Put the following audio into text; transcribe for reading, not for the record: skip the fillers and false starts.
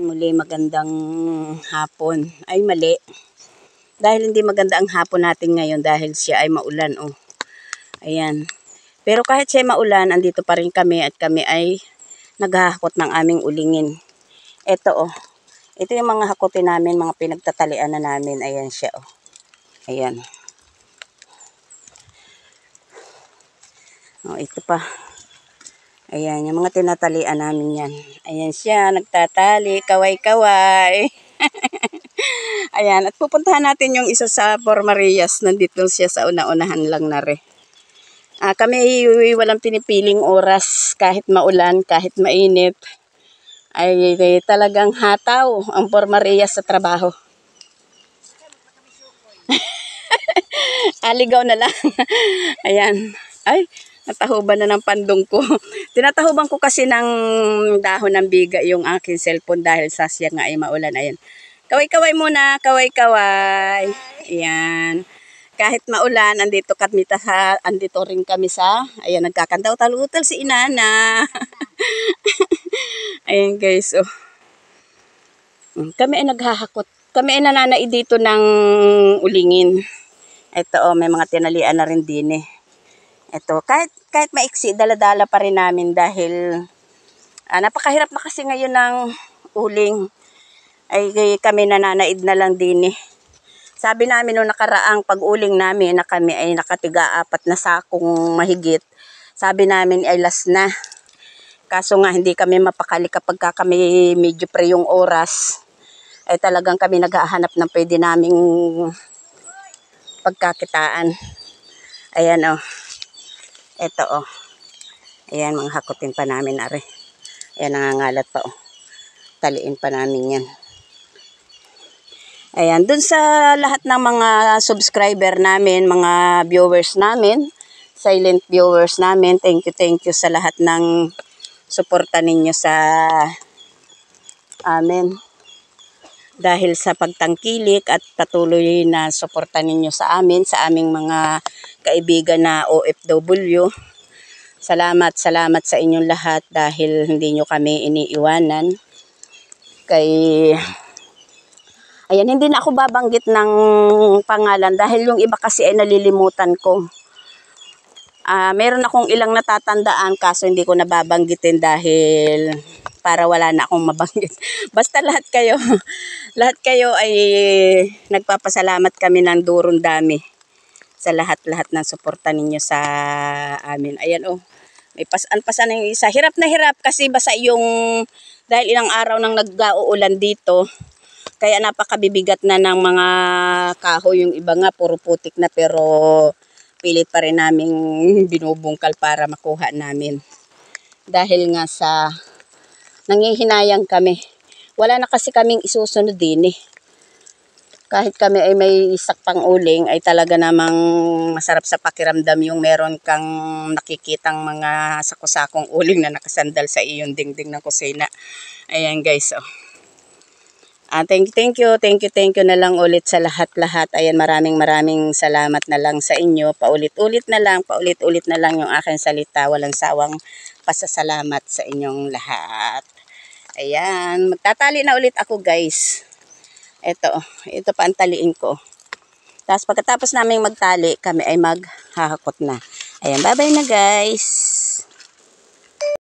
Muli magandang hapon. Ay mali. Dahil hindi maganda ang hapon natin ngayon dahil siya ay maulan. Oh. Ayan. Pero kahit siya ay maulan, andito pa rin kami at kami ay naghahakot ng aming ulingin. Ito oh. Ito yung mga hakotin namin, mga pinagtatalian na namin. Ayan siya oh. Ayan. Oh, ito pa. Ayan, yung mga tinatalian namin yan. Ayan siya, nagtatali, kaway-kaway. Ayan, at pupuntahan natin yung isa sa Por Marias. Nandito siya sa una-unahan lang na rin. Kami walang pinipiling oras, kahit maulan, kahit mainit. Ay talagang hataw ang Por Marias sa trabaho. Aligaw na lang. Ayan. Ay, natahuban na ng pandong ko. Tinatahuban ko kasi ng dahon ng biga yung aking cellphone dahil sa siya nga ay maulan. Ayan. Kaway-kaway muna. Kaway-kaway. Ayan. Kahit maulan, andito rin kami sa, ayan, nagkakantaw-talutal si Inana. Ayan guys, oh. Kami ay naghahakot. Kami ay nananaid dito ng ulingin. Ito, oh, may mga tinalian na rin din eh. Ito, kahit maiksi, dala-dala pa rin namin dahil napakahirap na kasi ngayon ng uling. Ay kami nananaid na lang din eh. Sabi namin nung nakaraang pag-uling namin na kami ay nakatiga-4 na sakong mahigit. Sabi namin ay last na. Kaso nga hindi kami mapakali kapag kami medyo pre yung oras. Ay talagang kami naghahanap ng pwede naming pagkakitaan. Ayan oh. Ito oh. Ayan, mga hakutin pa namin are. Ayan, nangangalat pa oh. Taliin pa namin yan. Ayan, dun sa lahat ng mga subscriber namin, mga viewers namin, silent viewers namin, thank you sa lahat ng suporta ninyo sa amin. Dahil sa pagtangkilik at patuloy na suporta ninyo sa amin, sa aming mga kaibigan na OFW. Salamat sa inyong lahat dahil hindi nyo kami iniiwanan. Ayan, hindi na ako babanggit ng pangalan dahil yung iba kasi ay nalilimutan ko. Meron akong ilang natatandaan kaso hindi ko nababanggitin dahil para wala na akong mabanggit. Basta lahat kayo ay nagpapasalamat kami ng durong dami sa lahat-lahat ng suporta ninyo sa amin. Ayan oh, may pasan ng isa. Hirap na hirap kasi basa yung, dahil ilang araw nang nag-uulan dito. Kaya napakabibigat na ng mga kahoy. Yung iba nga puro putik na pero pilit pa rin naming binubungkal para makuha namin. Dahil nga sa nangihinayang kami. Wala na kasi kaming isusunod din eh. Kahit kami ay may isak pang uling ay talaga namang masarap sa pakiramdam yung meron kang nakikitang mga sakusakong uling na nakasandal sa iyong dingding ng kusina. Ayan guys oh. Thank you na lang ulit sa lahat-lahat. Ayan, maraming salamat na lang sa inyo. Paulit-ulit na lang yung aking salita. Walang sawang pasasalamat sa inyong lahat. Ayan, magtatali na ulit ako guys. Ito pa ang taliin ko. Tapos pagkatapos namin magtali, kami ay maghahakot na. Ayan, bye-bye na guys.